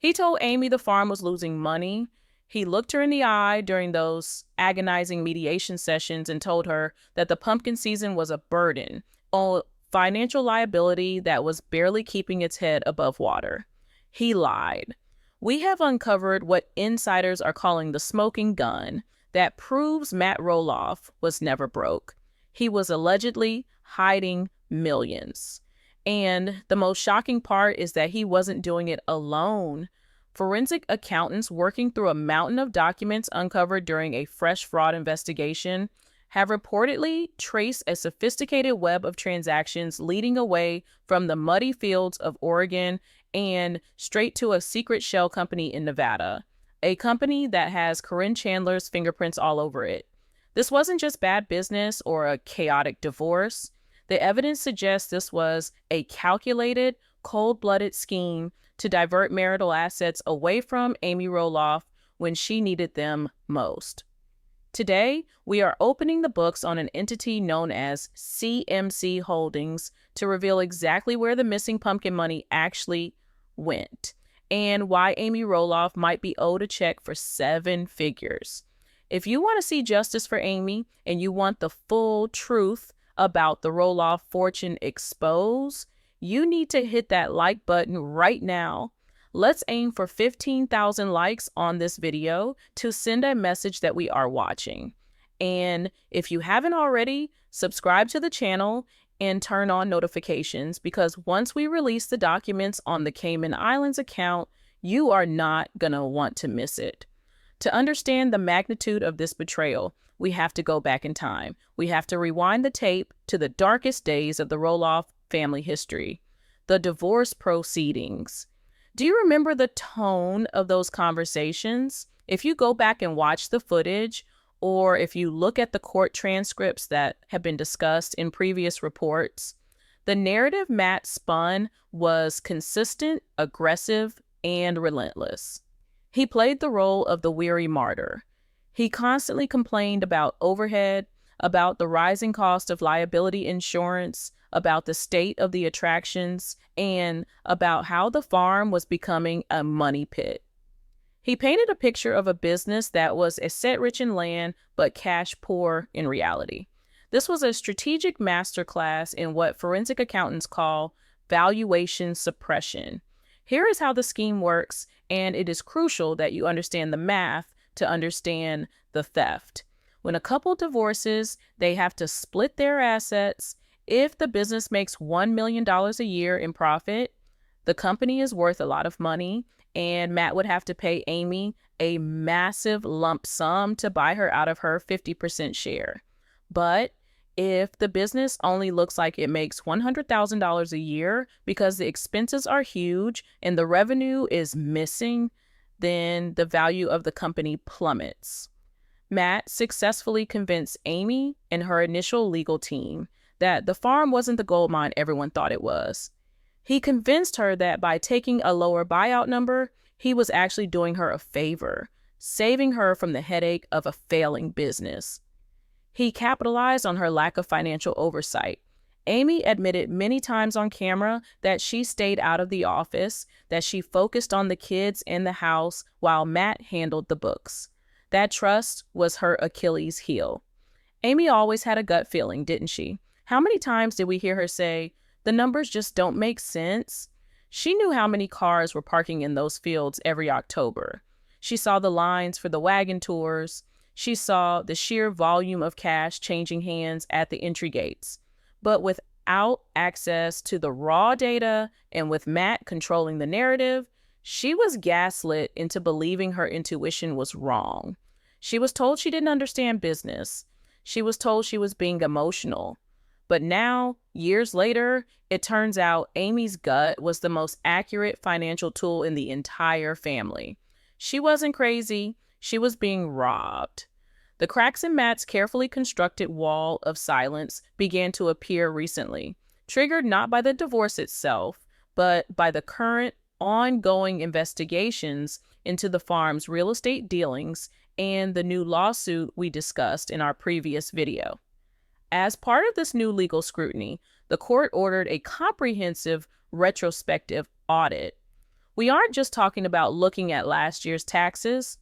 He told Amy the farm was losing money. He looked her in the eye during those agonizing mediation sessions and told her that the pumpkin season was a burden, a financial liability that was barely keeping its head above water. He lied. We have uncovered what insiders are calling the smoking gun that proves Matt Roloff was never broke. He was allegedly hiding millions. And the most shocking part is that he wasn't doing it alone. Forensic accountants working through a mountain of documents uncovered during a fresh fraud investigation have reportedly traced a sophisticated web of transactions leading away from the muddy fields of Oregon and straight to a secret shell company in Nevada, a company that has Caryn Chandler's fingerprints all over it. This wasn't just bad business or a chaotic divorce. The evidence suggests this was a calculated, cold-blooded scheme to divert marital assets away from Amy Roloff when she needed them most. Today, we are opening the books on an entity known as C.M.C. Holdings to reveal exactly where the missing pumpkin money actually went and why Amy Roloff might be owed a check for 7 figures. If you want to see justice for Amy and you want the full truth about the Roloff fortune exposed, you need to hit that like button right now. Let's aim for 15,000 likes on this video to send a message that we are watching. And if you haven't already, subscribe to the channel and turn on notifications, because once we release the documents on the Cayman Islands account, you are not gonna want to miss it. To understand the magnitude of this betrayal, we have to go back in time. We have to rewind the tape to the darkest days of the Roloff family history, the divorce proceedings. Do you remember the tone of those conversations? If you go back and watch the footage, or if you look at the court transcripts that have been discussed in previous reports, the narrative Matt spun was consistent, aggressive, and relentless. He played the role of the weary martyr. He constantly complained about overhead, about the rising cost of liability insurance, about the state of the attractions, and about how the farm was becoming a money pit. He painted a picture of a business that was asset rich in land, but cash poor in reality. This was a strategic masterclass in what forensic accountants call valuation suppression. Here is how the scheme works, and it is crucial that you understand the math to understand the theft. When a couple divorces, they have to split their assets. If the business makes $1 million a year in profit, the company is worth a lot of money, and Matt would have to pay Amy a massive lump sum to buy her out of her 50% share. But if the business only looks like it makes $100,000 a year because the expenses are huge and the revenue is missing, then the value of the company plummets. Matt successfully convinced Amy and her initial legal team that the farm wasn't the gold mine everyone thought it was. He convinced her that by taking a lower buyout number, he was actually doing her a favor, saving her from the headache of a failing business. He capitalized on her lack of financial oversight. Amy admitted many times on camera that she stayed out of the office, that she focused on the kids and the house while Matt handled the books. That trust was her Achilles heel. Amy always had a gut feeling, didn't she? How many times did we hear her say, "The numbers just don't make sense"? She knew how many cars were parking in those fields every October. She saw the lines for the wagon tours. She saw the sheer volume of cash changing hands at the entry gates. But without access to the raw data and with Matt controlling the narrative, she was gaslit into believing her intuition was wrong. She was told she didn't understand business. She was told she was being emotional. But now, years later, it turns out Amy's gut was the most accurate financial tool in the entire family. She wasn't crazy. She was being robbed. The cracks in Matt's carefully constructed wall of silence began to appear recently, triggered not by the divorce itself, but by the current ongoing investigations into the farm's real estate dealings and the new lawsuit we discussed in our previous video. As part of this new legal scrutiny, the court ordered a comprehensive retrospective audit. We aren't just talking about looking at last year's taxes.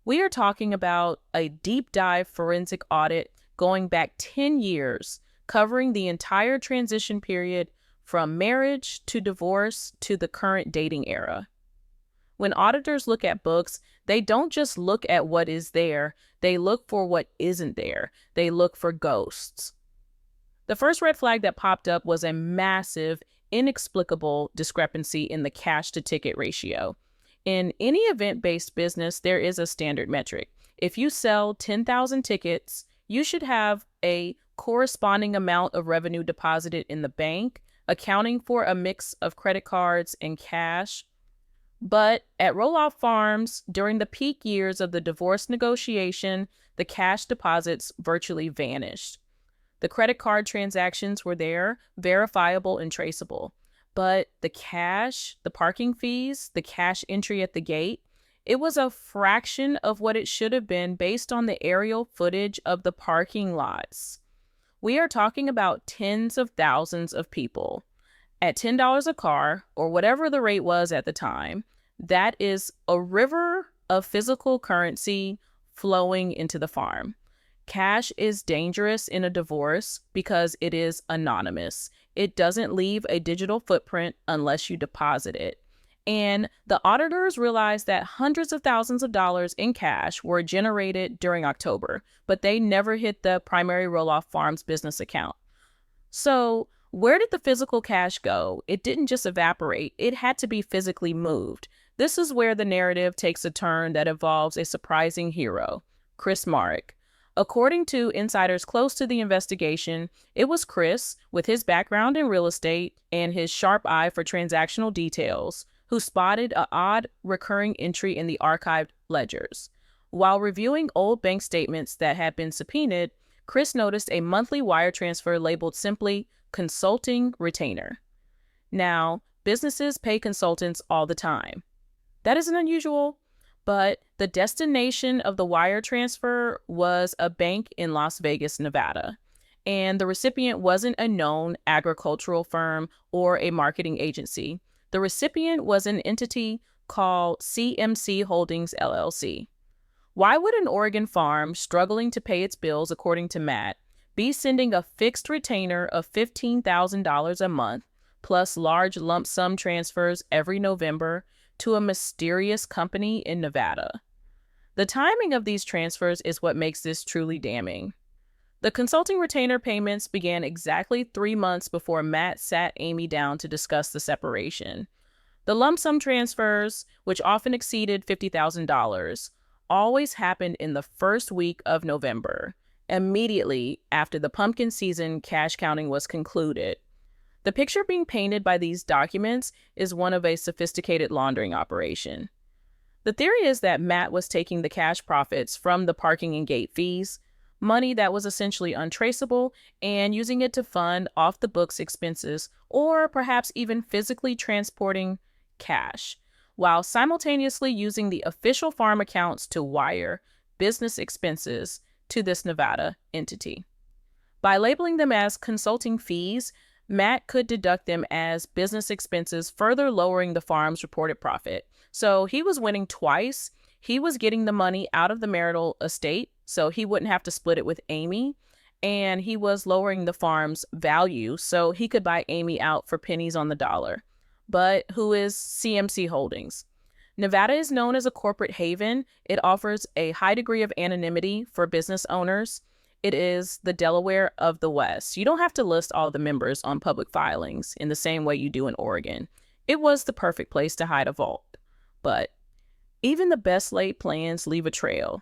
We are talking about a deep dive forensic audit going back 10 years, covering the entire transition period from marriage to divorce to the current dating era. When auditors look at books, they don't just look at what is there, they look for what isn't there. They look for ghosts. The first red flag that popped up was a massive, inexplicable discrepancy in the cash-to-ticket ratio. In any event-based business, there is a standard metric. If you sell 10,000 tickets, you should have a corresponding amount of revenue deposited in the bank, accounting for a mix of credit cards and cash. But at Roloff Farms, during the peak years of the divorce negotiation, the cash deposits virtually vanished. The credit card transactions were there, verifiable and traceable. But the cash, the parking fees, the cash entry at the gate, it was a fraction of what it should have been based on the aerial footage of the parking lots. We are talking about tens of thousands of people. At $10 a car, or whatever the rate was at the time, that is a river of physical currency flowing into the farm. Cash is dangerous in a divorce because it is anonymous. It doesn't leave a digital footprint unless you deposit it. And the auditors realized that hundreds of thousands of dollars in cash were generated during October, but they never hit the primary Roloff Farms business account. So where did the physical cash go? It didn't just evaporate. It had to be physically moved. This is where the narrative takes a turn that involves a surprising hero, Chris Marek. According to insiders close to the investigation, it was Chris, with his background in real estate and his sharp eye for transactional details, who spotted an odd recurring entry in the archived ledgers. While reviewing old bank statements that had been subpoenaed, Chris noticed a monthly wire transfer labeled simply consulting retainer. Now, businesses pay consultants all the time. That isn't unusual, but the destination of the wire transfer was a bank in Las Vegas, Nevada, and the recipient wasn't a known agricultural firm or a marketing agency. The recipient was an entity called C.M.C. Holdings, LLC. Why would an Oregon farm struggling to pay its bills, according to Matt, be sending a fixed retainer of $15,000 a month, plus large lump sum transfers every November, to a mysterious company in Nevada? The timing of these transfers is what makes this truly damning. The consulting retainer payments began exactly 3 months before Matt sat Amy down to discuss the separation. The lump sum transfers, which often exceeded $50,000, always happened in the first week of November, immediately after the pumpkin season cash counting was concluded. The picture being painted by these documents is one of a sophisticated laundering operation. The theory is that Matt was taking the cash profits from the parking and gate fees, money that was essentially untraceable, and using it to fund off-the-books expenses, or perhaps even physically transporting cash, while simultaneously using the official farm accounts to wire business expenses to this Nevada entity. By labeling them as consulting fees, Matt could deduct them as business expenses, further lowering the farm's reported profit. So he was winning twice. He was getting the money out of the marital estate, so he wouldn't have to split it with Amy. And he was lowering the farm's value, so he could buy Amy out for pennies on the dollar. But who is C.M.C. Holdings? Nevada is known as a corporate haven. It offers a high degree of anonymity for business owners. It is the Delaware of the West. You don't have to list all the members on public filings in the same way you do in Oregon. It was the perfect place to hide a vault. But even the best laid plans leave a trail.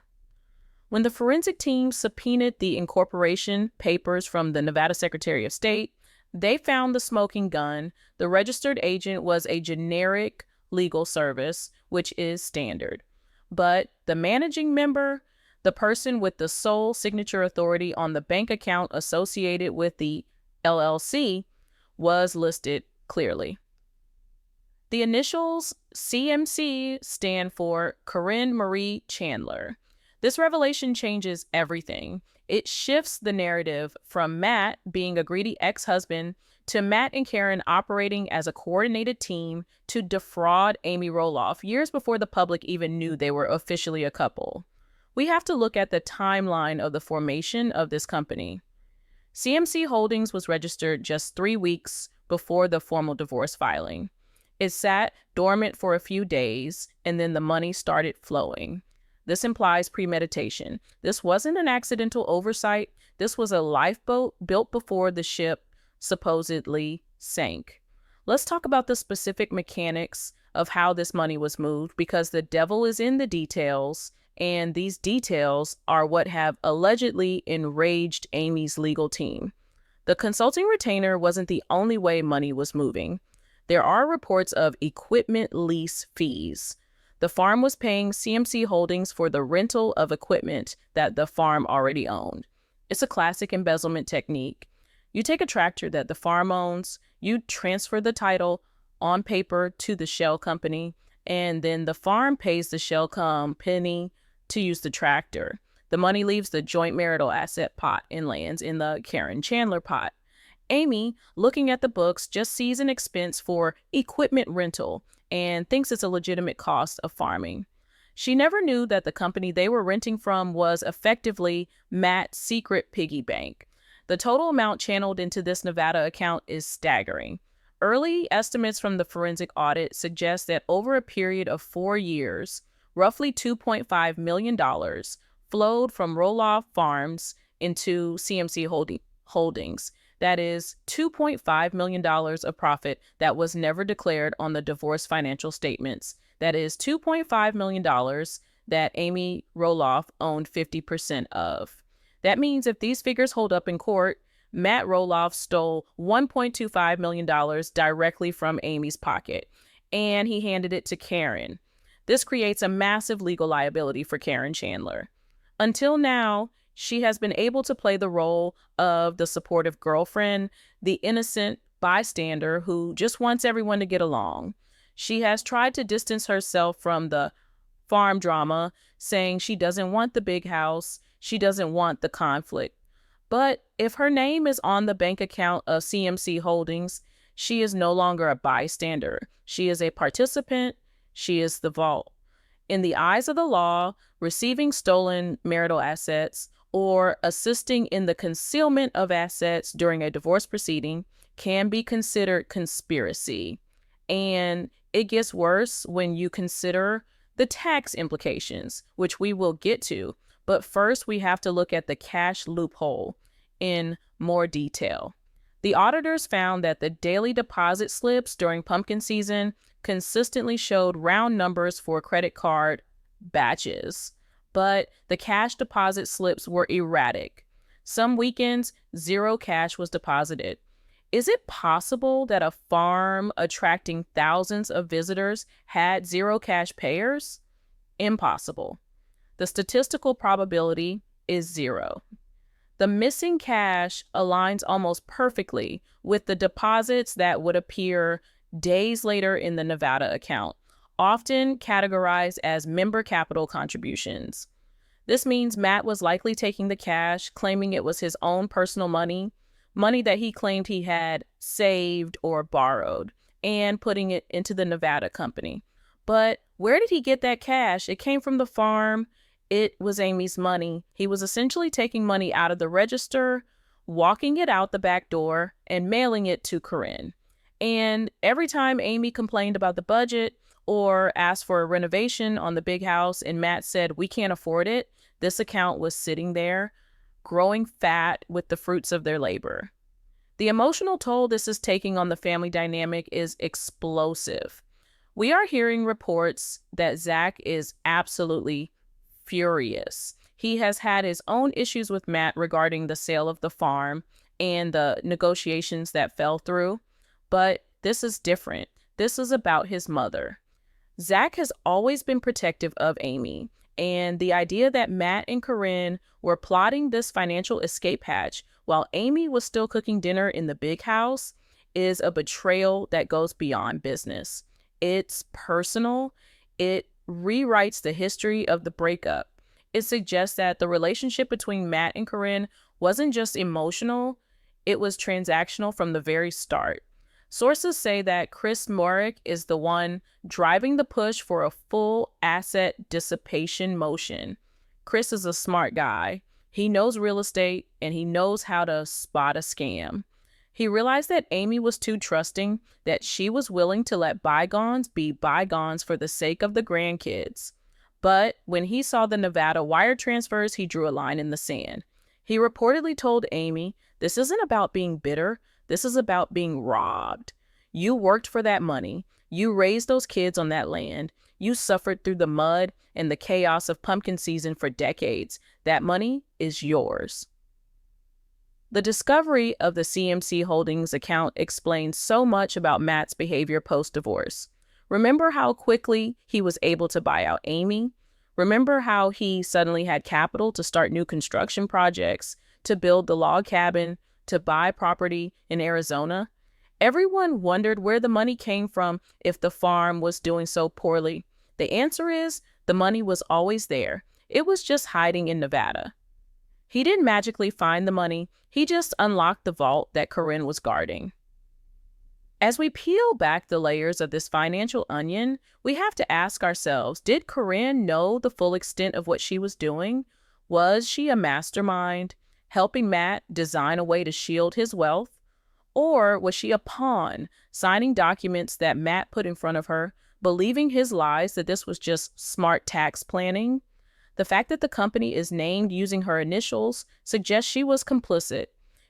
When the forensic team subpoenaed the incorporation papers from the Nevada Secretary of State, they found the smoking gun. The registered agent was a generic legal service, which is standard. But the managing member, the person with the sole signature authority on the bank account associated with the LLC, was listed clearly. The initials C.M.C. stand for Caryn Marie Chandler. This revelation changes everything. It shifts the narrative from Matt being a greedy ex-husband to Matt and Caryn operating as a coordinated team to defraud Amy Roloff years before the public even knew they were officially a couple. We have to look at the timeline of the formation of this company. C.M.C. Holdings was registered just 3 weeks before the formal divorce filing. It sat dormant for a few days, and then the money started flowing. This implies premeditation. This wasn't an accidental oversight. This was a lifeboat built before the ship supposedly sank. Let's talk about the specific mechanics of how this money was moved, because the devil is in the details, and these details are what have allegedly enraged Amy's legal team. The consulting retainer wasn't the only way money was moving. There are reports of equipment lease fees. The farm was paying C.M.C. Holdings for the rental of equipment that the farm already owned. It's a classic embezzlement technique. You take a tractor that the farm owns, you transfer the title on paper to the shell company, and then the farm pays the shell company to use the tractor. The money leaves the joint marital asset pot and lands in the Caryn Chandler pot. Amy, looking at the books, just sees an expense for equipment rental and thinks it's a legitimate cost of farming. She never knew that the company they were renting from was effectively Matt's secret piggy bank. The total amount channeled into this Nevada account is staggering. Early estimates from the forensic audit suggest that over a period of 4 years, roughly $2.5 million flowed from Roloff Farms into C.M.C. Holdings. That is $2.5 million of profit that was never declared on the divorce financial statements. That is $2.5 million that Amy Roloff owned 50% of. That means if these figures hold up in court, Matt Roloff stole $1.25 million directly from Amy's pocket, and he handed it to Caryn. This creates a massive legal liability for Caryn Chandler. Until now, she has been able to play the role of the supportive girlfriend, the innocent bystander who just wants everyone to get along. She has tried to distance herself from the farm drama, saying she doesn't want the big house, she doesn't want the conflict. But if her name is on the bank account of C.M.C. Holdings, she is no longer a bystander. She is a participant. She is the vault. In the eyes of the law, receiving stolen marital assets or assisting in the concealment of assets during a divorce proceeding can be considered conspiracy. And it gets worse when you consider the tax implications, which we will get to. But first, we have to look at the cash loophole in more detail. The auditors found that the daily deposit slips during pumpkin season consistently showed round numbers for credit card batches, but the cash deposit slips were erratic. Some weekends, 0 cash was deposited. Is it possible that a farm attracting thousands of visitors had 0 cash payers? Impossible. The statistical probability is 0. The missing cash aligns almost perfectly with the deposits that would appear days later in the Nevada account, often categorized as member capital contributions. This means Matt was likely taking the cash, claiming it was his own personal money that he claimed he had saved or borrowed, and putting it into the Nevada company. But where did he get that cash? It came from the farm. It was Amy's money. He was essentially taking money out of the register, walking it out the back door, and mailing it to Caryn. And every time Amy complained about the budget or asked for a renovation on the big house and Matt said, "We can't afford it," this account was sitting there, growing fat with the fruits of their labor. The emotional toll this is taking on the family dynamic is explosive. We are hearing reports that Zach is absolutely furious. He has had his own issues with Matt regarding the sale of the farm and the negotiations that fell through, but this is different. This is about his mother. Zach has always been protective of Amy, and the idea that Matt and Caryn were plotting this financial escape hatch while Amy was still cooking dinner in the big house is a betrayal that goes beyond business. It's personal. It rewrites the history of the breakup. It suggests that the relationship between Matt and Caryn wasn't just emotional, It was transactional from the very start. Sources say that Chris Marek is the one driving the push for a full asset dissipation motion. Chris is a smart guy. He knows real estate and he knows how to spot a scam. He realized that Amy was too trusting, that she was willing to let bygones be bygones for the sake of the grandkids. But when he saw the Nevada wire transfers, he drew a line in the sand. He reportedly told Amy, "This isn't about being bitter. This is about being robbed. You worked for that money. You raised those kids on that land. You suffered through the mud and the chaos of pumpkin season for decades. That money is yours." The discovery of the C.M.C. Holdings account explains so much about Matt's behavior post-divorce. Remember how quickly he was able to buy out Amy? Remember how he suddenly had capital to start new construction projects, to build the log cabin, to buy property in Arizona? Everyone wondered where the money came from if the farm was doing so poorly. The answer is the money was always there. It was just hiding in Nevada. He didn't magically find the money. He just unlocked the vault that Caryn was guarding. As we peel back the layers of this financial onion, we have to ask ourselves, did Caryn know the full extent of what she was doing? Was she a mastermind, helping Matt design a way to shield his wealth? Or was she a pawn, signing documents that Matt put in front of her, believing his lies that this was just smart tax planning? The fact that the company is named using her initials suggests she was complicit.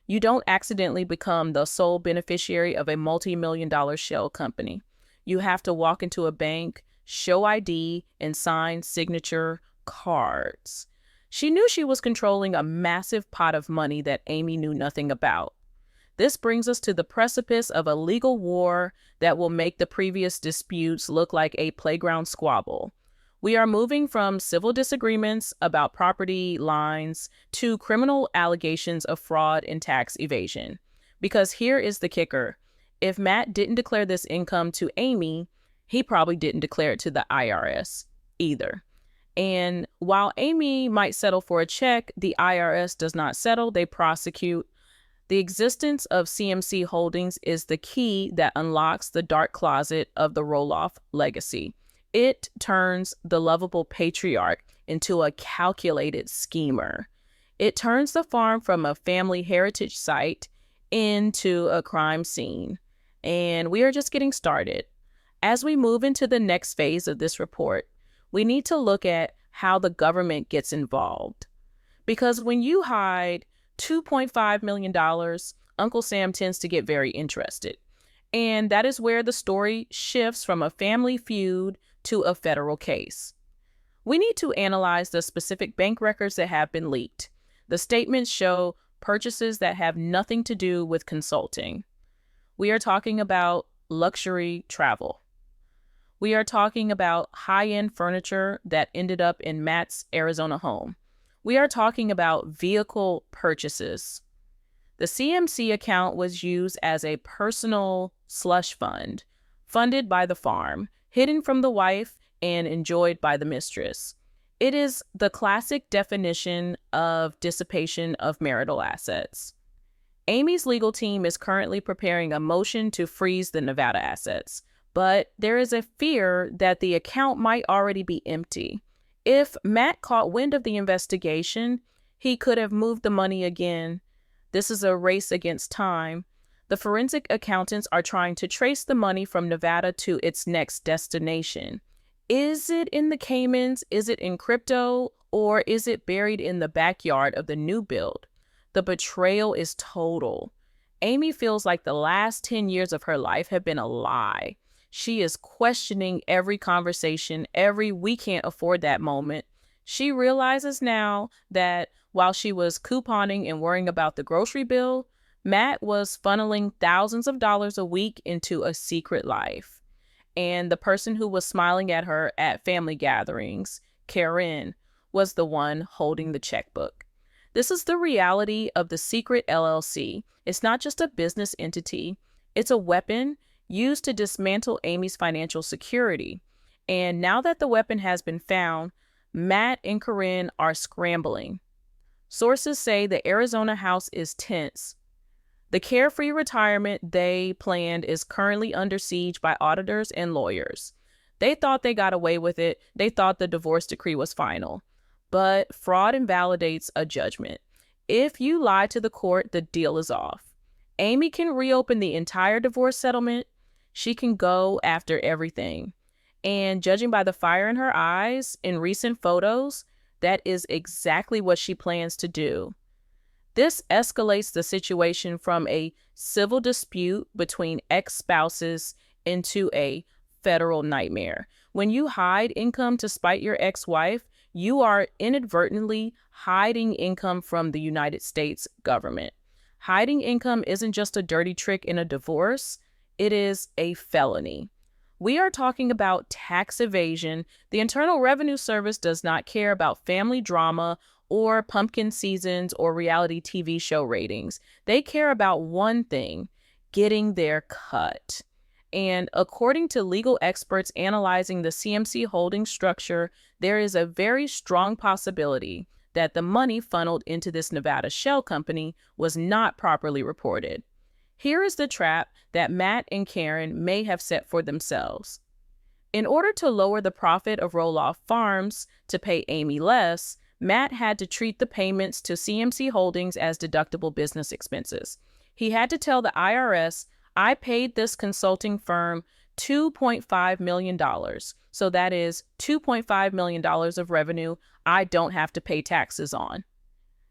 You don't accidentally become the sole beneficiary of a multi-million-dollar shell company. You have to walk into a bank, show ID, and sign signature cards. She knew she was controlling a massive pot of money that Amy knew nothing about. This brings us to the precipice of a legal war that will make the previous disputes look like a playground squabble. We are moving from civil disagreements about property lines to criminal allegations of fraud and tax evasion. Because here is the kicker. If Matt didn't declare this income to Amy, he probably didn't declare it to the IRS either. And while Amy might settle for a check, the IRS does not settle, they prosecute. The existence of C.M.C. Holdings is the key that unlocks the dark closet of the Roloff legacy. It turns the lovable patriarch into a calculated schemer. It turns the farm from a family heritage site into a crime scene. And we are just getting started. As we move into the next phase of this report, we need to look at how the government gets involved. Because when you hide $2.5 million, Uncle Sam tends to get very interested. And that is where the story shifts from a family feud to a federal case. We need to analyze the specific bank records that have been leaked. The statements show purchases that have nothing to do with consulting. We are talking about luxury travel. We are talking about high-end furniture that ended up in Matt's Arizona home. We are talking about vehicle purchases. The C.M.C. account was used as a personal slush fund, funded by the farm, hidden from the wife, and enjoyed by the mistress. It is the classic definition of dissipation of marital assets. Amy's legal team is currently preparing a motion to freeze the Nevada assets, but there is a fear that the account might already be empty. If Matt caught wind of the investigation, he could have moved the money again. This is a race against time. The forensic accountants are trying to trace the money from Nevada to its next destination. Is it in the Caymans? Is it in crypto? Or is it buried in the backyard of the new build? The betrayal is total. Amy feels like the last 10 years of her life have been a lie. She is questioning every conversation, every "we can't afford that" moment. She realizes now that while she was couponing and worrying about the grocery bill, Matt was funneling thousands of dollars a week into a secret life. And the person who was smiling at her at family gatherings, Caryn, was the one holding the checkbook. This is the reality of the secret LLC. It's not just a business entity. It's a weapon used to dismantle Amy's financial security. And now that the weapon has been found, Matt and Caryn are scrambling. Sources say the Arizona house is tense. The carefree retirement they planned is currently under siege by auditors and lawyers. They thought they got away with it. They thought the divorce decree was final. But fraud invalidates a judgment. If you lie to the court, the deal is off. Amy can reopen the entire divorce settlement. She can go after everything. And judging by the fire in her eyes in recent photos, that is exactly what she plans to do. This escalates the situation from a civil dispute between ex-spouses into a federal nightmare. When you hide income to spite your ex-wife, you are inadvertently hiding income from the United States government. Hiding income isn't just a dirty trick in a divorce, it is a felony. We are talking about tax evasion. The Internal Revenue Service does not care about family drama or pumpkin seasons or reality TV show ratings. They care about one thing: getting their cut. And according to legal experts analyzing the C.M.C holding structure, there is a very strong possibility that the money funneled into this Nevada shell company was not properly reported. Here is the trap that Matt and Caryn may have set for themselves. In order to lower the profit of Roloff Farms to pay Amy less, Matt had to treat the payments to C.M.C Holdings as deductible business expenses. He had to tell the IRS, I paid this consulting firm $2.5 million. So that is $2.5 million of revenue I don't have to pay taxes on.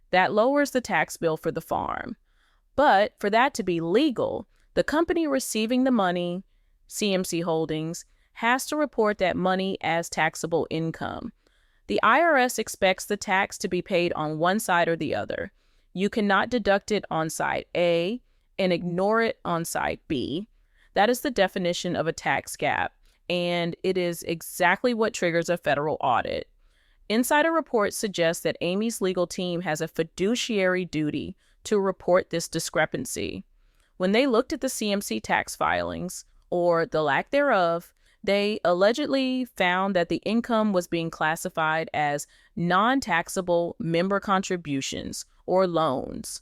That lowers the tax bill for the farm. But for that to be legal, the company receiving the money, C.M.C Holdings, has to report that money as taxable income. The IRS expects the tax to be paid on one side or the other. You cannot deduct it on side A and ignore it on side B. That is the definition of a tax gap, and it is exactly what triggers a federal audit. Insider reports suggest that Amy's legal team has a fiduciary duty to report this discrepancy. When they looked at the C.M.C tax filings, or the lack thereof, they allegedly found that the income was being classified as non-taxable member contributions or loans.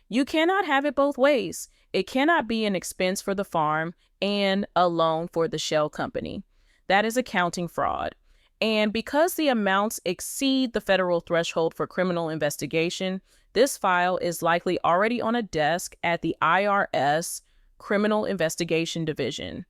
You cannot have it both ways. It cannot be an expense for the farm and a loan for the shell company. That is accounting fraud. And because the amounts exceed the federal threshold for criminal investigation, this file is likely already on a desk at the IRS Criminal Investigation Division.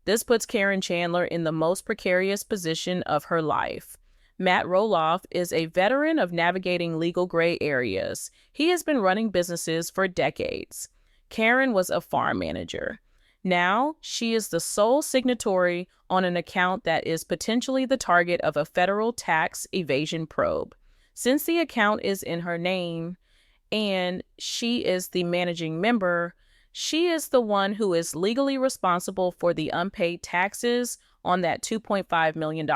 This puts Caryn Chandler in the most precarious position of her life. Matt Roloff is a veteran of navigating legal gray areas. He has been running businesses for decades. Caryn was a farm manager. Now, she is the sole signatory on an account that is potentially the target of a federal tax evasion probe. Since the account is in her name and she is the managing member, she is the one who is legally responsible for the unpaid taxes on that $2.5 million.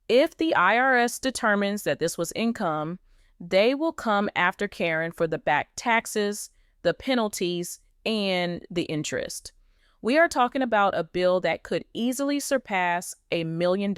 If the IRS determines that this was income, they will come after Caryn for the back taxes, the penalties, and the interest. We are talking about a bill that could easily surpass $1 million.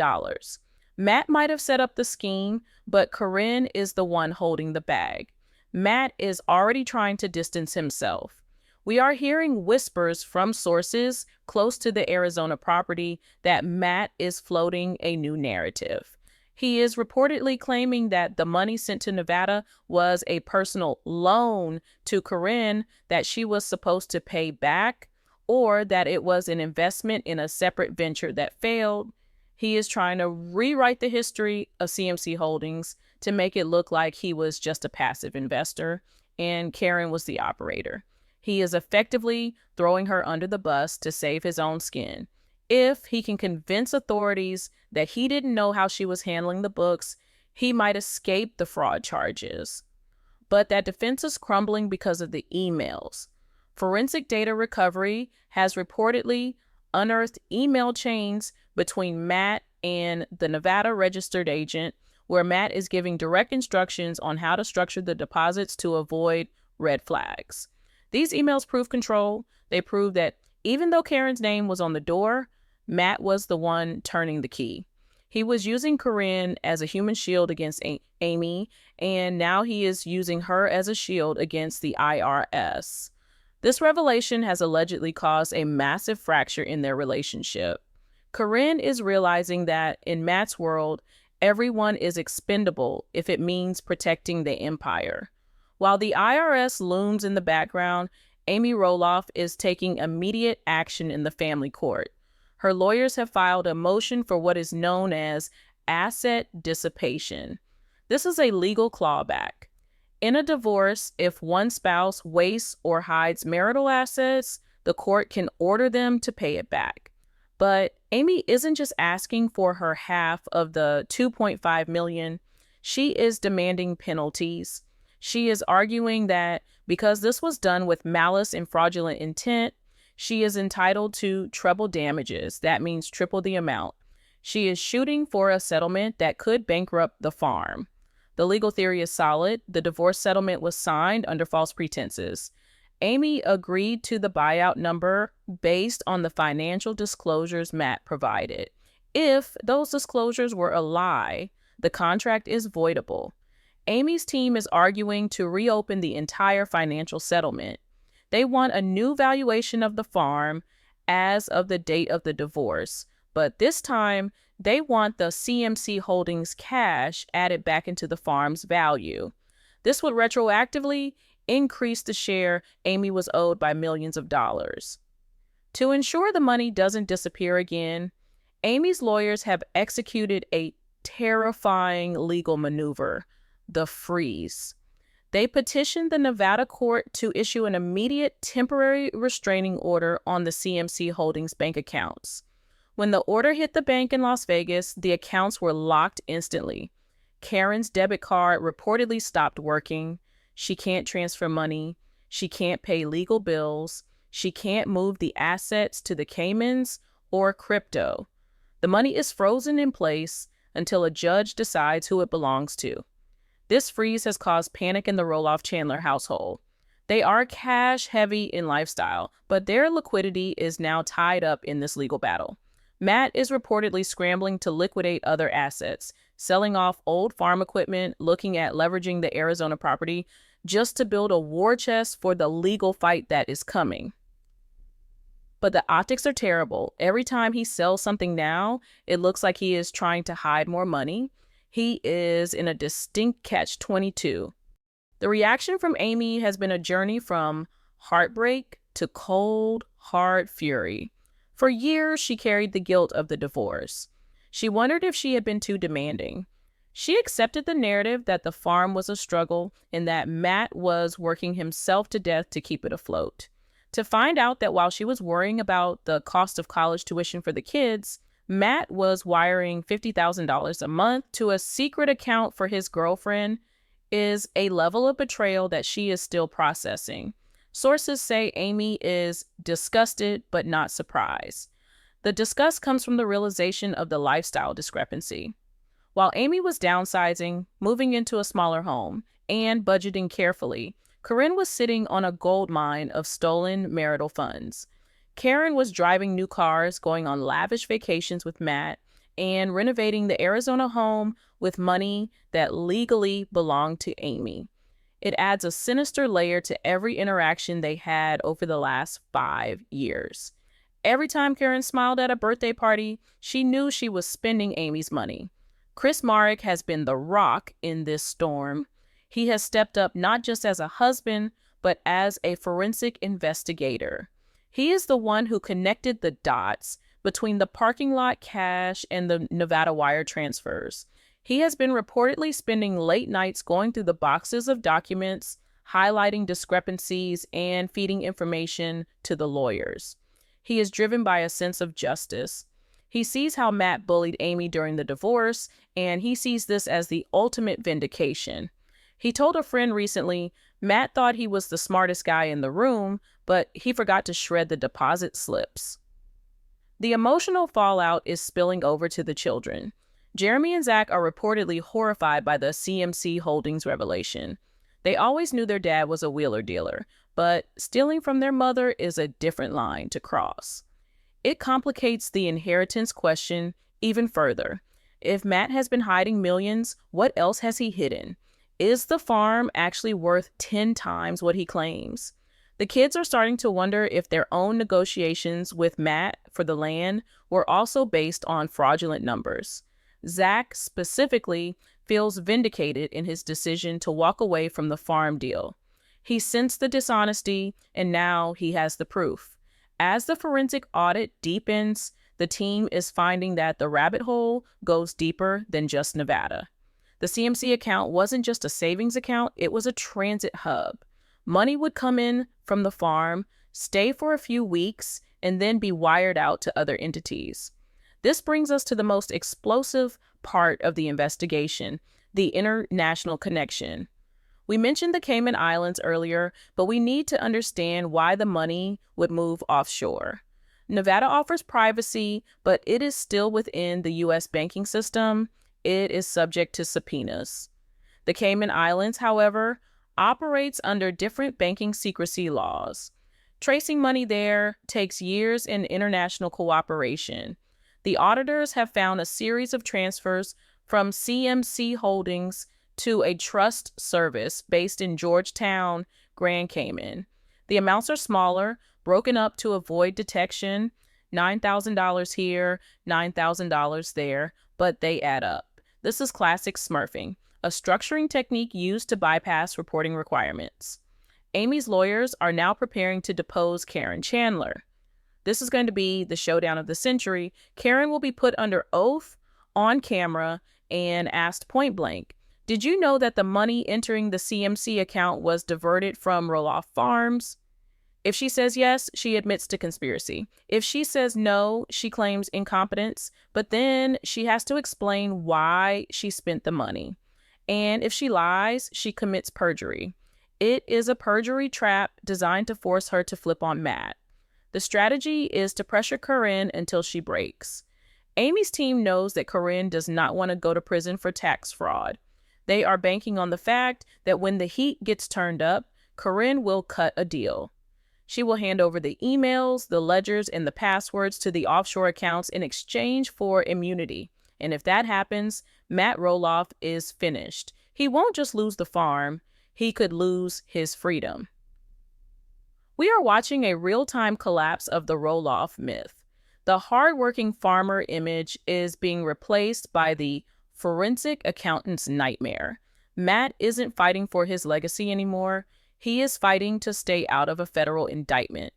Matt might have set up the scheme, but Caryn is the one holding the bag. Matt is already trying to distance himself. We are hearing whispers from sources close to the Arizona property that Matt is floating a new narrative. He is reportedly claiming that the money sent to Nevada was a personal loan to Caryn that she was supposed to pay back, or that it was an investment in a separate venture that failed. He is trying to rewrite the history of C.M.C Holdings to make it look like he was just a passive investor and Caryn was the operator. He is effectively throwing her under the bus to save his own skin. If he can convince authorities that he didn't know how she was handling the books, he might escape the fraud charges. But that defense is crumbling because of the emails. Forensic data recovery has reportedly unearthed email chains between Matt and the Nevada registered agent, where Matt is giving direct instructions on how to structure the deposits to avoid red flags. These emails prove control. They prove that even though Caryn's name was on the door, Matt was the one turning the key. He was using Caryn as a human shield against Amy, and now he is using her as a shield against the IRS. This revelation has allegedly caused a massive fracture in their relationship. Caryn is realizing that in Matt's world, everyone is expendable if it means protecting the empire. While the IRS looms in the background, Amy Roloff is taking immediate action in the family court. Her lawyers have filed a motion for what is known as asset dissipation. This is a legal clawback. In a divorce, if one spouse wastes or hides marital assets, the court can order them to pay it back. But Amy isn't just asking for her half of the $2.5 million. She is demanding penalties. She is arguing that because this was done with malice and fraudulent intent, she is entitled to treble damages. That means triple the amount. She is shooting for a settlement that could bankrupt the farm. The legal theory is solid. The divorce settlement was signed under false pretenses. Amy agreed to the buyout number based on the financial disclosures Matt provided. If those disclosures were a lie, the contract is voidable. Amy's team is arguing to reopen the entire financial settlement. They want a new valuation of the farm as of the date of the divorce, but this time they want the C.M.C. Holdings cash added back into the farm's value. This would retroactively increase the share Amy was owed by millions of dollars. To ensure the money doesn't disappear again, Amy's lawyers have executed a terrifying legal maneuver, the freeze. They petitioned the Nevada court to issue an immediate temporary restraining order on the C.M.C. Holdings bank accounts. When the order hit the bank in Las Vegas, the accounts were locked instantly. Caryn's debit card reportedly stopped working. She can't transfer money. She can't pay legal bills. She can't move the assets to the Caymans or crypto. The money is frozen in place until a judge decides who it belongs to. This freeze has caused panic in the Roloff Chandler household. They are cash-heavy in lifestyle, but their liquidity is now tied up in this legal battle. Matt is reportedly scrambling to liquidate other assets, selling off old farm equipment, looking at leveraging the Arizona property just to build a war chest for the legal fight that is coming. But the optics are terrible. Every time he sells something now, it looks like he is trying to hide more money. He is in a distinct catch-22. The reaction from Amy has been a journey from heartbreak to cold, hard fury. For years, she carried the guilt of the divorce. She wondered if she had been too demanding. She accepted the narrative that the farm was a struggle and that Matt was working himself to death to keep it afloat. To find out that while she was worrying about the cost of college tuition for the kids, Matt was wiring $50,000 a month to a secret account for his girlfriend is a level of betrayal that she is still processing. Sources say Amy is disgusted but not surprised. The disgust comes from the realization of the lifestyle discrepancy. While Amy was downsizing, moving into a smaller home, and budgeting carefully, Caryn was sitting on a gold mine of stolen marital funds. Caryn was driving new cars, going on lavish vacations with Matt, and renovating the Arizona home with money that legally belonged to Amy. It adds a sinister layer to every interaction they had over the last 5 years. Every time Caryn smiled at a birthday party, she knew she was spending Amy's money. Marek has been the rock in this storm. He has stepped up not just as a husband, but as a forensic investigator. He is the one who connected the dots between the parking lot cash and the Nevada wire transfers. He has been reportedly spending late nights going through the boxes of documents, highlighting discrepancies, and feeding information to the lawyers. He is driven by a sense of justice. He sees how Matt bullied Amy during the divorce, and he sees this as the ultimate vindication. He told a friend recently, Matt thought he was the smartest guy in the room, but he forgot to shred the deposit slips. The emotional fallout is spilling over to the children. Jeremy and Zach are reportedly horrified by the C.M.C. Holdings revelation. They always knew their dad was a wheeler dealer, but stealing from their mother is a different line to cross. It complicates the inheritance question even further. If Matt has been hiding millions, what else has he hidden? Is the farm actually worth 10 times what he claims? The kids are starting to wonder if their own negotiations with Matt for the land were also based on fraudulent numbers. Zach specifically feels vindicated in his decision to walk away from the farm deal. He sensed the dishonesty, and now he has the proof. As the forensic audit deepens, the team is finding that the rabbit hole goes deeper than just Nevada. The C.M.C. account wasn't just a savings account, it was a transit hub. Money would come in from the farm, stay for a few weeks, and then be wired out to other entities. This brings us to the most explosive part of the investigation, the international connection. We mentioned the Cayman Islands earlier, but we need to understand why the money would move offshore. Nevada offers privacy, but it is still within the U.S. banking system. It is subject to subpoenas. The Cayman Islands, however, operates under different banking secrecy laws. Tracing money there takes years in international cooperation. The auditors have found a series of transfers from C.M.C. Holdings to a trust service based in Georgetown, Grand Cayman. The amounts are smaller, broken up to avoid detection, $9,000 here, $9,000 there, but they add up. This is classic smurfing, a structuring technique used to bypass reporting requirements. Amy's lawyers are now preparing to depose Caryn Chandler. This is going to be the showdown of the century. Caryn will be put under oath on camera and asked point blank, "Did you know that the money entering the C.M.C. account was diverted from Roloff Farms?" If she says yes, she admits to conspiracy. If she says no, she claims incompetence, but then she has to explain why she spent the money. And if she lies, she commits perjury. It is a perjury trap designed to force her to flip on Matt. The strategy is to pressure Caryn until she breaks. Amy's team knows that Caryn does not want to go to prison for tax fraud. They are banking on the fact that when the heat gets turned up, Caryn will cut a deal. She will hand over the emails, the ledgers, and the passwords to the offshore accounts in exchange for immunity. And if that happens, Matt Roloff is finished. He won't just lose the farm, he could lose his freedom. We are watching a real-time collapse of the Roloff myth. The hardworking farmer image is being replaced by the forensic accountant's nightmare. Matt isn't fighting for his legacy anymore. He is fighting to stay out of a federal indictment.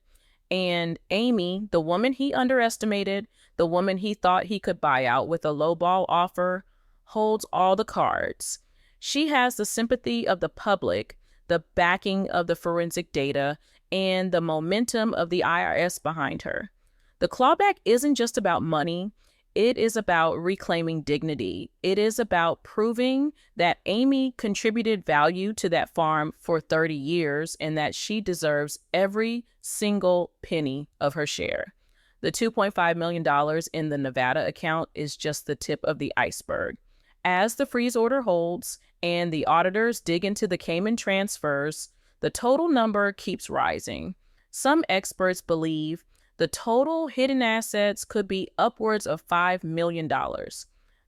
And Amy, the woman he underestimated, the woman he thought he could buy out with a lowball offer, holds all the cards. She has the sympathy of the public, the backing of the forensic data, and the momentum of the IRS behind her. The clawback isn't just about money. It is about reclaiming dignity. It is about proving that Amy contributed value to that farm for 30 years and that she deserves every single penny of her share. The $2.5 million in the Nevada account is just the tip of the iceberg. As the freeze order holds and the auditors dig into the Cayman transfers, the total number keeps rising. Some experts believe the total hidden assets could be upwards of $5 million.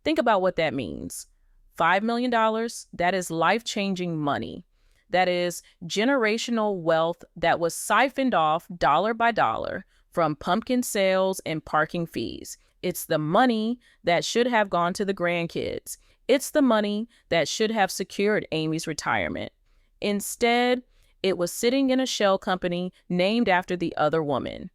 Think about what that means. $5 million, that is life-changing money. That is generational wealth that was siphoned off dollar by dollar from pumpkin sales and parking fees. It's the money that should have gone to the grandkids. It's the money that should have secured Amy's retirement. Instead, it was sitting in a shell company named after the other woman.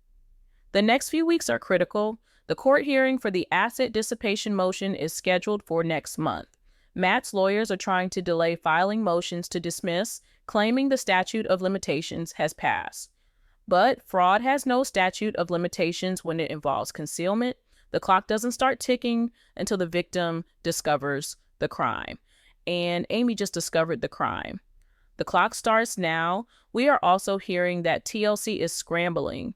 The next few weeks are critical. The court hearing for the asset dissipation motion is scheduled for next month. Matt's lawyers are trying to delay filing motions to dismiss, claiming the statute of limitations has passed. But fraud has no statute of limitations when it involves concealment. The clock doesn't start ticking until the victim discovers the crime. And Amy just discovered the crime. The clock starts now. We are also hearing that TLC is scrambling.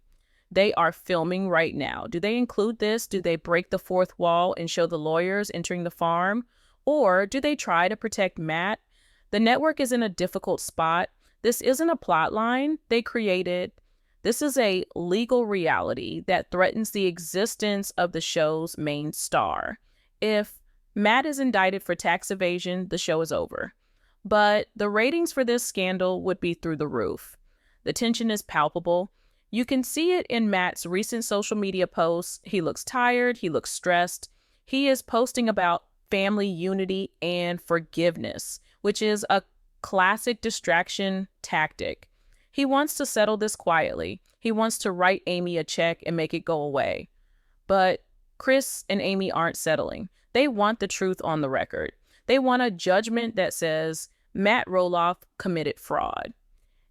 They are filming right now. Do they include this? Do they break the fourth wall and show the lawyers entering the farm? Or do they try to protect Matt? The network is in a difficult spot. This isn't a plot line they created. This is a legal reality that threatens the existence of the show's main star. If Matt is indicted for tax evasion, the show is over. But the ratings for this scandal would be through the roof. The tension is palpable. You can see it in Matt's recent social media posts. He looks tired. He looks stressed. He is posting about family unity and forgiveness, which is a classic distraction tactic. He wants to settle this quietly. He wants to write Amy a check and make it go away. But Chris and Amy aren't settling. They want the truth on the record. They want a judgment that says Matt Roloff committed fraud.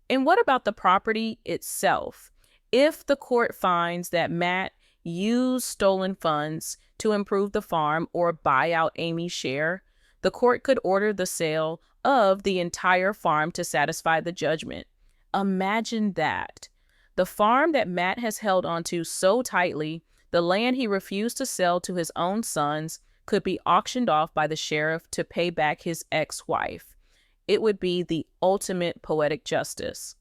And what about the property itself? If the court finds that Matt used stolen funds to improve the farm or buy out Amy's share, the court could order the sale of the entire farm to satisfy the judgment. Imagine that. The farm that Matt has held onto so tightly, the land he refused to sell to his own sons, could be auctioned off by the sheriff to pay back his ex-wife. It would be the ultimate poetic justice.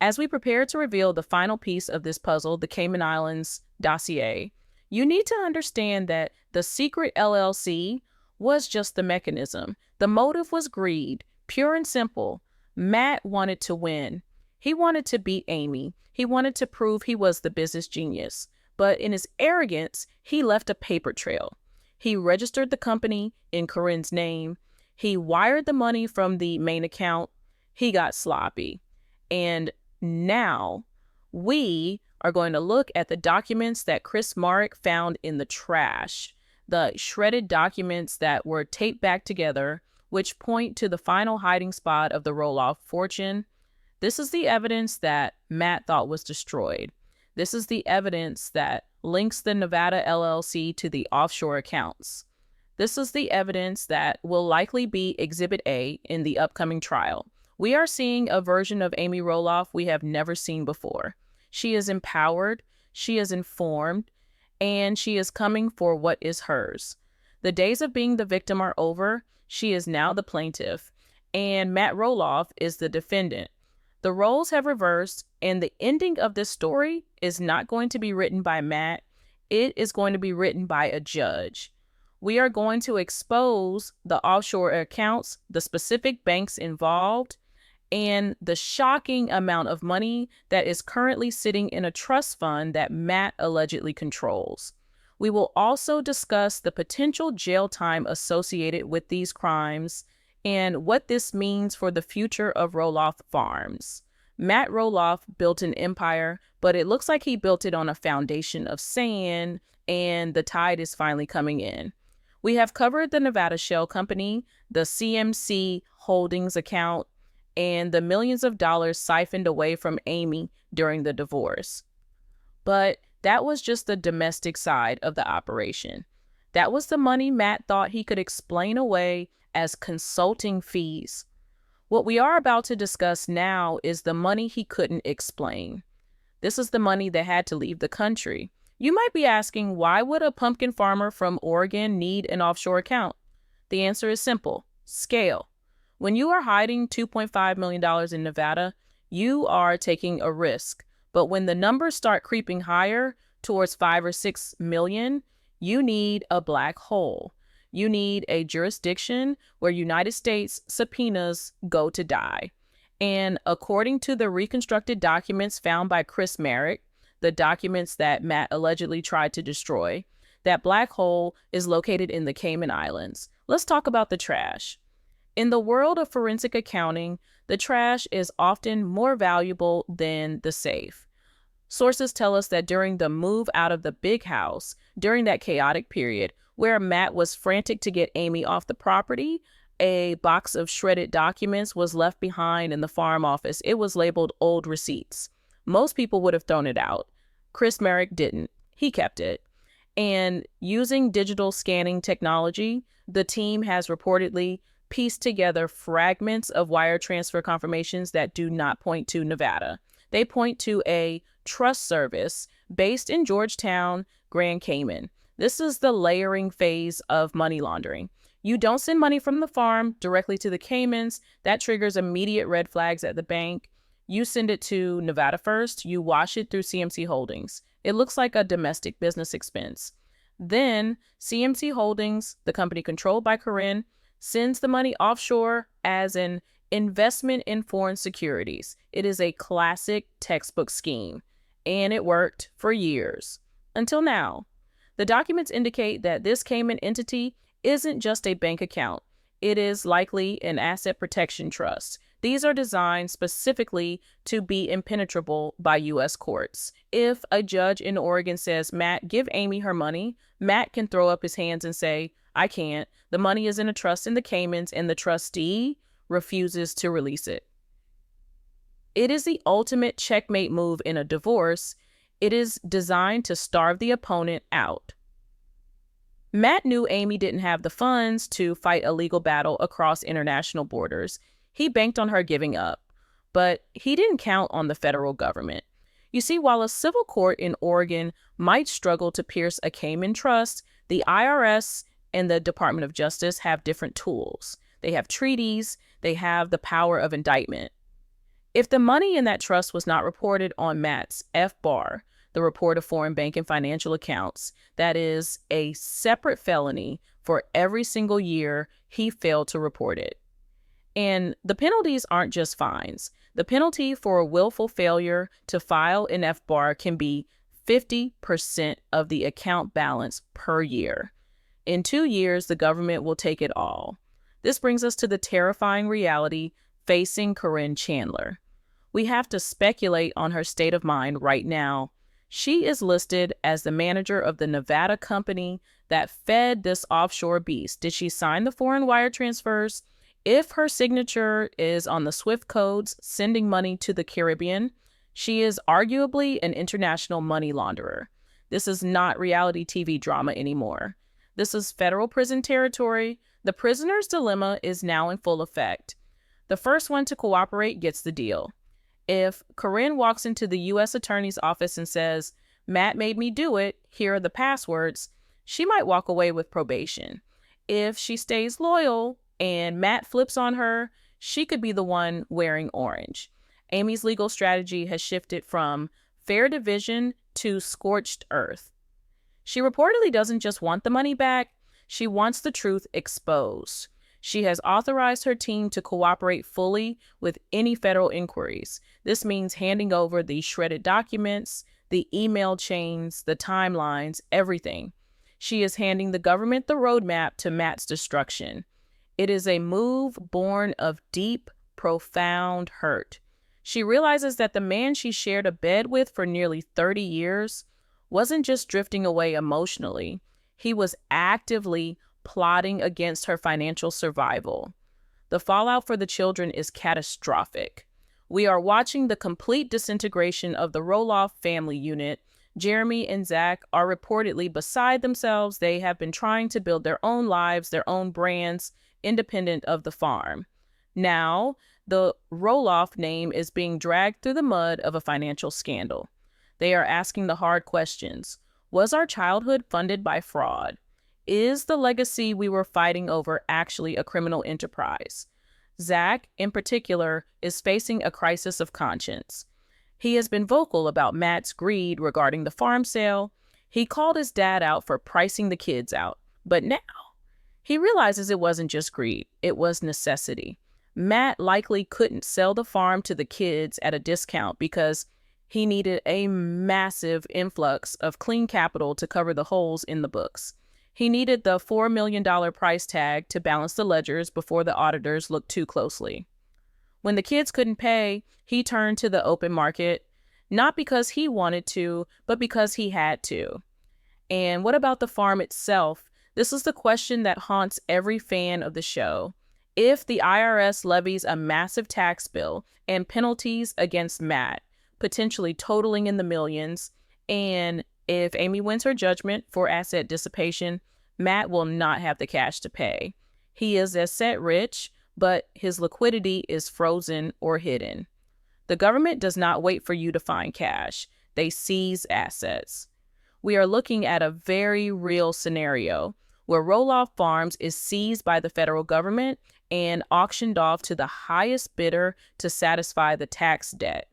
As we prepare to reveal the final piece of this puzzle, the Cayman Islands dossier, you need to understand that the secret LLC was just the mechanism. The motive was greed, pure and simple. Matt wanted to win. He wanted to beat Amy. He wanted to prove he was the business genius. But in his arrogance, he left a paper trail. He registered the company in Caryn's name. He wired the money from the main account. He got sloppy. And now we are going to look at the documents that Marek found in the trash, the shredded documents that were taped back together, which point to the final hiding spot of the Roloff fortune. This is the evidence that Matt thought was destroyed. This is the evidence that links the Nevada LLC to the offshore accounts. This is the evidence that will likely be Exhibit A in the upcoming trial. We are seeing a version of Amy Roloff we have never seen before. She is empowered, she is informed, and she is coming for what is hers. The days of being the victim are over. She is now the plaintiff, and Matt Roloff is the defendant. The roles have reversed, and the ending of this story is not going to be written by Matt. It is going to be written by a judge. We are going to expose the offshore accounts, the specific banks involved, and the shocking amount of money that is currently sitting in a trust fund that Matt allegedly controls. We will also discuss the potential jail time associated with these crimes and what this means for the future of Roloff Farms. Matt Roloff built an empire, but it looks like he built it on a foundation of sand, and the tide is finally coming in. We have covered the Nevada Shell Company, the C.M.C. Holdings account, and the millions of dollars siphoned away from Amy during the divorce. But that was just the domestic side of the operation. That was the money Matt thought he could explain away as consulting fees. What we are about to discuss now is the money he couldn't explain. This is the money that had to leave the country. You might be asking, why would a pumpkin farmer from Oregon need an offshore account? The answer is simple: scale. When you are hiding $2.5 million in Nevada, you are taking a risk. But when the numbers start creeping higher towards 5 or 6 million, you need a black hole. You need a jurisdiction where United States subpoenas go to die. And according to the reconstructed documents found by Marek, the documents that Matt allegedly tried to destroy, that black hole is located in the Cayman Islands. Let's talk about the trash. In the world of forensic accounting, the trash is often more valuable than the safe. Sources tell us that during the move out of the big house, during that chaotic period, where Matt was frantic to get Amy off the property, a box of shredded documents was left behind in the farm office. It was labeled old receipts. Most people would have thrown it out. Marek didn't. He kept it. And using digital scanning technology, the team has reportedly pieced together fragments of wire transfer confirmations that do not point to Nevada. They point to a trust service based in Georgetown, Grand Cayman. This is the layering phase of money laundering. You don't send money from the farm directly to the Caymans. That triggers immediate red flags at the bank. You send it to Nevada first. You wash it through C.M.C. Holdings. It looks like a domestic business expense. Then C.M.C. Holdings, the company controlled by Caryn, sends the money offshore as an Investment in foreign securities. It is a classic textbook scheme, and it worked for years. Until now. The documents indicate that this Cayman entity isn't just a bank account. It is likely an asset protection trust. These are designed specifically to be impenetrable by U.S. courts. If a judge in Oregon says, Matt, give Amy her money, Matt can throw up his hands and say, I can't. The money is in a trust in the Caymans, and the trustee refuses to release it. It is the ultimate checkmate move in a divorce. It is designed to starve the opponent out. Matt knew Amy didn't have the funds to fight a legal battle across international borders. He banked on her giving up, but he didn't count on the federal government. You see, while a civil court in Oregon might struggle to pierce a Cayman trust, the IRS and the Department of Justice have different tools. They have treaties, they have the power of indictment. If the money in that trust was not reported on Matt's FBAR, the Report of Foreign Bank and Financial Accounts, that is a separate felony for every single year he failed to report it. And the penalties aren't just fines. The penalty for a willful failure to file an FBAR can be 50% of the account balance per year. In 2 years, the government will take it all. This brings us to the terrifying reality facing Caryn Chandler. We have to speculate on her state of mind right now. She is listed as the manager of the Nevada company that fed this offshore beast. Did she sign the foreign wire transfers? If her signature is on the SWIFT codes sending money to the Caribbean, she is arguably an international money launderer. This is not reality TV drama anymore. This is federal prison territory. The prisoner's dilemma is now in full effect. The first one to cooperate gets the deal. If Caryn walks into the U.S. Attorney's office and says, Matt made me do it, here are the passwords, she might walk away with probation. If she stays loyal and Matt flips on her, she could be the one wearing orange. Amy's legal strategy has shifted from fair division to scorched earth. She reportedly doesn't just want the money back, she wants the truth exposed. She has authorized her team to cooperate fully with any federal inquiries. This means handing over the shredded documents, the email chains, the timelines, everything. She is handing the government the roadmap to Matt's destruction. It is a move born of deep, profound hurt. She realizes that the man she shared a bed with for nearly 30 years wasn't just drifting away emotionally. He was actively plotting against her financial survival. The fallout for the children is catastrophic. We are watching the complete disintegration of the Roloff family unit. Jeremy and Zach are reportedly beside themselves. They have been trying to build their own lives, their own brands, independent of the farm. Now, the Roloff name is being dragged through the mud of a financial scandal. They are asking the hard questions. Was our childhood funded by fraud? Is the legacy we were fighting over actually a criminal enterprise? Zach, in particular, is facing a crisis of conscience. He has been vocal about Matt's greed regarding the farm sale. He called his dad out for pricing the kids out. But now, he realizes it wasn't just greed, it was necessity. Matt likely couldn't sell the farm to the kids at a discount because he needed a massive influx of clean capital to cover the holes in the books. He needed the $4 million price tag to balance the ledgers before the auditors looked too closely. When the kids couldn't pay, he turned to the open market, not because he wanted to, but because he had to. And what about the farm itself? This is the question that haunts every fan of the show. If the IRS levies a massive tax bill and penalties against Matt, potentially totaling in the millions, and if Amy wins her judgment for asset dissipation, Matt will not have the cash to pay. He is asset rich, but his liquidity is frozen or hidden. The government does not wait for you to find cash. They seize assets. We are looking at a very real scenario where Roloff Farms is seized by the federal government and auctioned off to the highest bidder to satisfy the tax debt.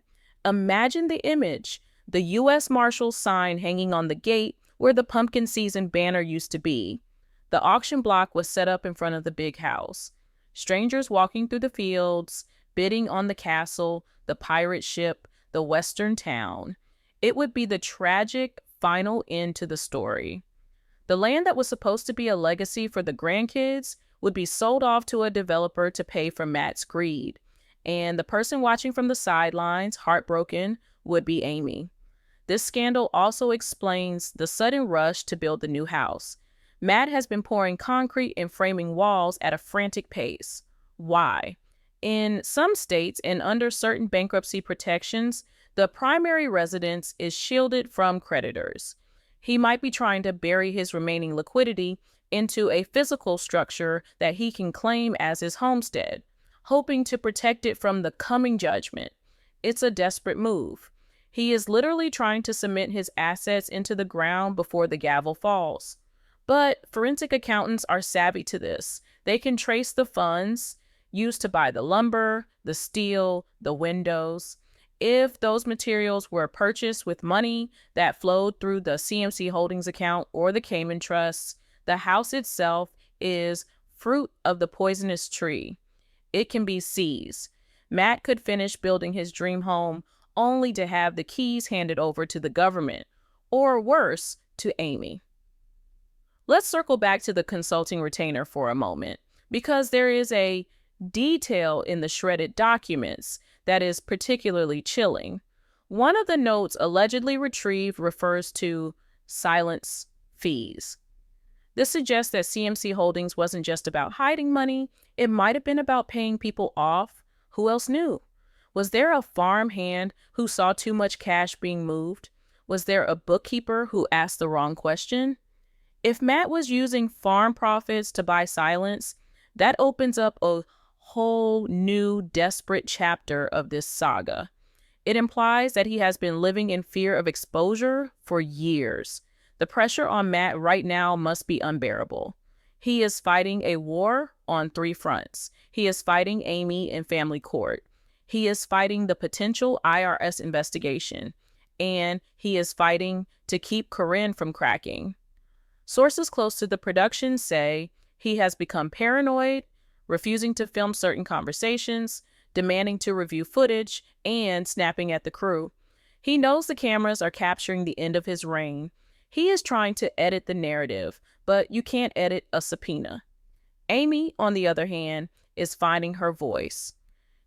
Imagine the image. The U.S. Marshal's sign hanging on the gate where the pumpkin season banner used to be. The auction block was set up in front of the big house. strangers walking through the fields, bidding on the castle, the pirate ship, the western town. It would be the tragic final end to the story. The land that was supposed to be a legacy for the grandkids would be sold off to a developer to pay for Matt's greed. And the person watching from the sidelines, heartbroken, would be Amy. This scandal also explains the sudden rush to build the new house. Matt has been pouring concrete and framing walls at a frantic pace. Why? In some states and under certain bankruptcy protections, the primary residence is shielded from creditors. He might be trying to bury his remaining liquidity into a physical structure that he can claim as his homestead, hoping to protect it from the coming judgment. It's a desperate move. He is literally trying to cement his assets into the ground before the gavel falls. But forensic accountants are savvy to this. They can trace the funds used to buy the lumber, the steel, the windows. If those materials were purchased with money that flowed through the C.M.C. Holdings account or the Cayman Trust, the house itself is fruit of the poisonous tree. It can be seized. Matt could finish building his dream home only to have the keys handed over to the government, or worse, to Amy. Let's circle back to the consulting retainer for a moment, because there is a detail in the shredded documents that is particularly chilling. One of the notes allegedly retrieved refers to silence fees. This suggests that C.M.C. Holdings wasn't just about hiding money, it might have been about paying people off. Who else knew? Was there a farm hand who saw too much cash being moved? Was there a bookkeeper who asked the wrong question? If Matt was using farm profits to buy silence, that opens up a whole new desperate chapter of this saga. It implies that he has been living in fear of exposure for years. The pressure on Matt right now must be unbearable. He is fighting a war on 3 fronts. He is fighting Amy in family court. He is fighting the potential IRS investigation. And he is fighting to keep Caryn from cracking. Sources close to the production say he has become paranoid, refusing to film certain conversations, demanding to review footage, and snapping at the crew. He knows the cameras are capturing the end of his reign. He is trying to edit the narrative, but you can't edit a subpoena. Amy, on the other hand, is finding her voice.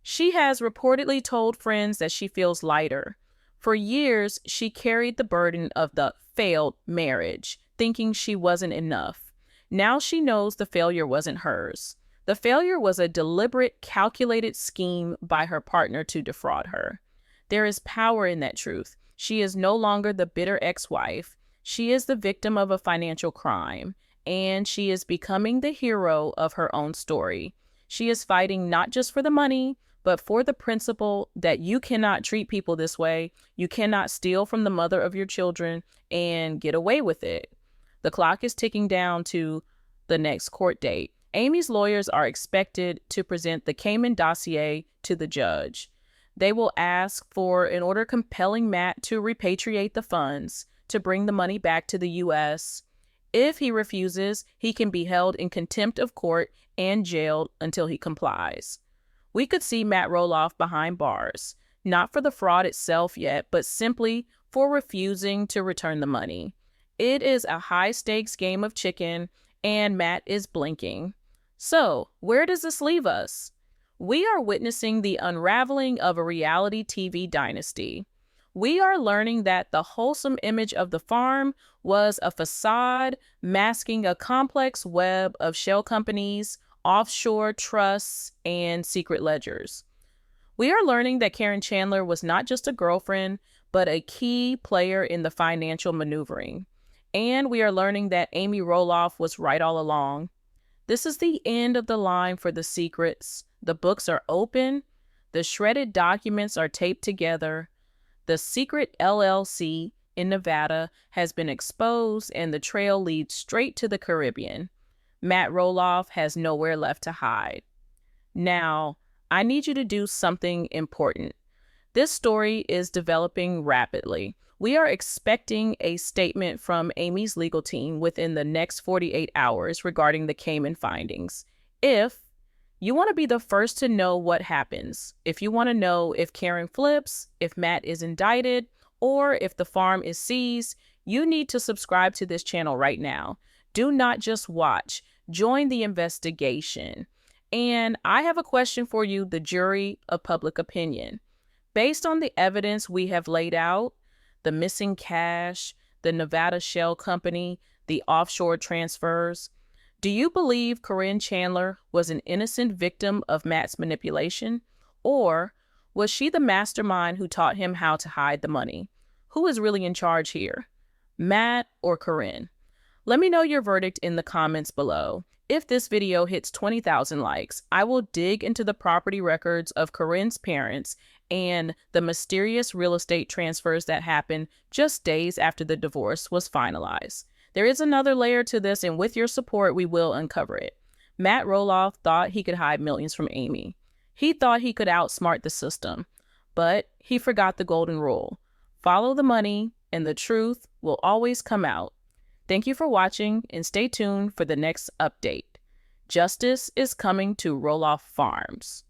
She has reportedly told friends that she feels lighter. For years, she carried the burden of the failed marriage, thinking she wasn't enough. Now she knows the failure wasn't hers. The failure was a deliberate, calculated scheme by her partner to defraud her. There is power in that truth. She is no longer the bitter ex-wife. She is the victim of a financial crime, and she is becoming the hero of her own story. She is fighting not just for the money, but for the principle that you cannot treat people this way. You cannot steal from the mother of your children and get away with it. The clock is ticking down to the next court date. Amy's lawyers are expected to present the Cayman dossier to the judge. They will ask for an order compelling Matt to repatriate the funds, to bring the money back to the U.S. If he refuses, he can be held in contempt of court and jailed until he complies. We could see Matt Roloff behind bars, not for the fraud itself yet, but simply for refusing to return the money. It is a high-stakes game of chicken, and Matt is blinking. So, where does this leave us? We are witnessing the unraveling of a reality TV dynasty. We are learning that the wholesome image of the farm was a facade masking a complex web of shell companies, offshore trusts, and secret ledgers. We are learning that Caryn Chandler was not just a girlfriend, but a key player in the financial maneuvering. And we are learning that Amy Roloff was right all along. This is the end of the line for the secrets. The books are open. The shredded documents are taped together. The secret LLC in Nevada has been exposed, and the trail leads straight to the Caribbean. Matt Roloff has nowhere left to hide. Now, I need you to do something important. This story is developing rapidly. We are expecting a statement from Amy's legal team within the next 48 hours regarding the Cayman findings. If You want to be the first to know what happens. If you want to know if Caryn flips, if Matt is indicted, or if the farm is seized, you need to subscribe to this channel right now. Do not just watch. Join the investigation. And I have a question for you, the jury of public opinion. Based on the evidence we have laid out, the missing cash, the Nevada shell company, the offshore transfers, do you believe Caryn Chandler was an innocent victim of Matt's manipulation? Or was she the mastermind who taught him how to hide the money? Who is really in charge here, Matt or Caryn? Let me know your verdict in the comments below. If this video hits 20,000 likes, I will dig into the property records of Caryn's parents and the mysterious real estate transfers that happened just days after the divorce was finalized. There is another layer to this, and with your support, we will uncover it. Matt Roloff thought he could hide millions from Amy. He thought he could outsmart the system, but he forgot the golden rule. Follow the money, and the truth will always come out. Thank you for watching, and stay tuned for the next update. Justice is coming to Roloff Farms.